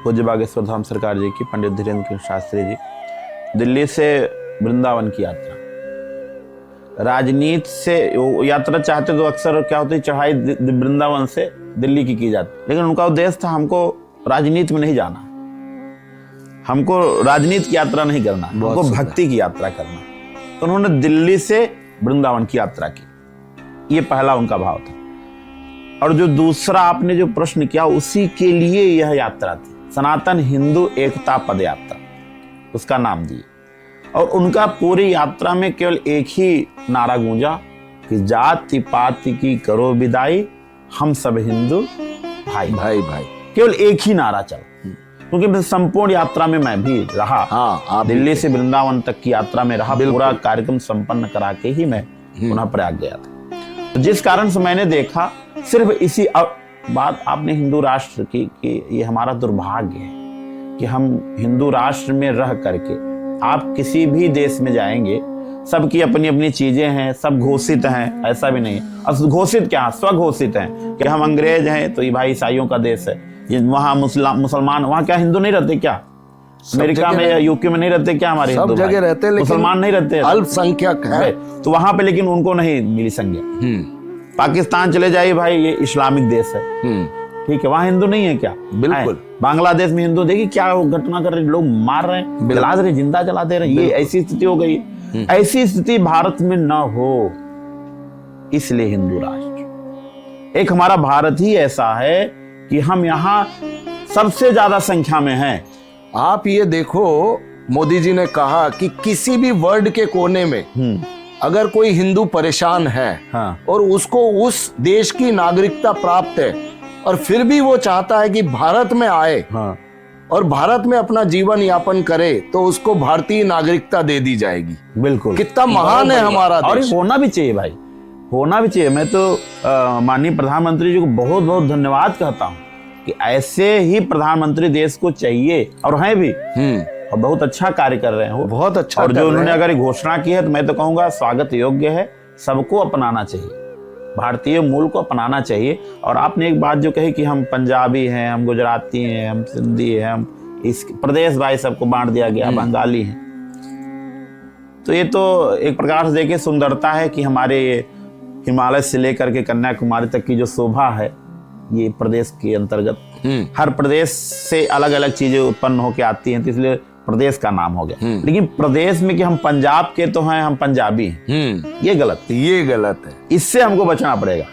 पूज्य बागेश्वर धाम सरकार जी की, पंडित धीरेन्द्र कृष्ण शास्त्री जी, दिल्ली से वृंदावन की यात्रा। राजनीति से यात्रा चाहते तो अक्सर क्या होती, चढ़ाई वृंदावन से दिल्ली की जाती, लेकिन उनका उद्देश्य था हमको राजनीति में नहीं जाना, हमको राजनीति की यात्रा नहीं करना, हमको भक्ति की यात्रा करना। तो उन्होंने दिल्ली से वृंदावन की यात्रा की, ये पहला उनका भाव था। और जो दूसरा आपने जो प्रश्न किया, उसी के लिए यह यात्रा थी, सनातन हिंदू एकता पद यात्रा, उसका नाम दिए। और उनका पूरी यात्रा में केवल एक ही नारा गूंजा कि जाति पाति की करो विदाई, हम सब हिंदू भाई भाई भाई। केवल एक ही नारा चला, क्योंकि संपूर्ण यात्रा में मैं भी रहा। हाँ, दिल्ली से वृंदावन तक की यात्रा में रहा, पूरा कार्यक्रम संपन्न करा के ही मैं पुनः प्रयाग गया था। तो जिस कारण से मैंने देखा, सिर्फ इसी बात आपने हिंदू राष्ट्र की कि ये हमारा दुर्भाग्य है कि हम हिंदू राष्ट्र में रह करके, आप किसी भी देश में जाएंगे, सबकी अपनी अपनी चीजें हैं, सब घोषित हैं, ऐसा भी नहीं है। घोषित क्या, स्वघोषित हैं कि हम अंग्रेज हैं तो ये भाई ईसाइयों का देश है, ये वहाँ मुसलमान, वहाँ क्या हिंदू नहीं रहते क्या? अमेरिका में या यूके में नहीं रहते क्या हमारे हिंदू? सब जगह रहते, लेकिन मुसलमान नहीं रहते, अल्पसंख्यक है। तो वहां पे लेकिन उनको नहीं मिली संज्ञा। पाकिस्तान चले जाइए भाई, ये इस्लामिक देश है, ठीक है, वहां हिंदू नहीं है क्या? बिल्कुल। बांग्लादेश में हिंदू, देखिए क्या घटना कर रहे, लोग मार रहे हैं, जला दे रहे, जिंदा जला दे रहे, ये ऐसी स्थिति हो गई। ऐसी स्थिति भारत में न हो, इसलिए हिंदू राष्ट्र। एक हमारा भारत ही ऐसा है कि हम यहाँ सबसे ज्यादा संख्या में हैं। आप ये देखो, मोदी जी ने कहा कि किसी भी वर्ल्ड के कोने में अगर कोई हिंदू परेशान है, हाँ, और उसको उस देश की नागरिकता प्राप्त है और फिर भी वो चाहता है कि भारत में आए, हाँ, और भारत में अपना जीवन यापन करे, तो उसको भारतीय नागरिकता दे दी जाएगी। बिल्कुल, कितना महान है हमारा देश। और होना भी चाहिए भाई, होना भी चाहिए। मैं तो माननीय प्रधानमंत्री जी को बहुत बहुत धन्यवाद कहता हूँ कि ऐसे ही प्रधानमंत्री देश को चाहिए, और हैं भी, और बहुत अच्छा कार्य कर रहे हैं वो, बहुत अच्छा। और जो उन्होंने अगर घोषणा की है तो मैं तो कहूँगा स्वागत योग्य है, सबको अपनाना चाहिए, भारतीय मूल को अपनाना चाहिए। और आपने एक बात जो कही कि हम पंजाबी हैं, हम गुजराती हैं, हम सिंधी हैं, हम इस प्रदेश भाई सबको बांट दिया गया, बंगाली हैं, तो ये तो एक प्रकार से देखिए सुंदरता है कि हमारे हिमालय से लेकर के कन्याकुमारी तक की जो शोभा है, ये प्रदेश के अंतर्गत हर प्रदेश से अलग अलग चीजें उत्पन्न होकर आती हैं, तो इसलिए प्रदेश का नाम हो गया। लेकिन प्रदेश में कि हम पंजाब के तो हैं, हम पंजाबी हैं, ये गलत है, ये गलत है। इससे हमको बचना पड़ेगा।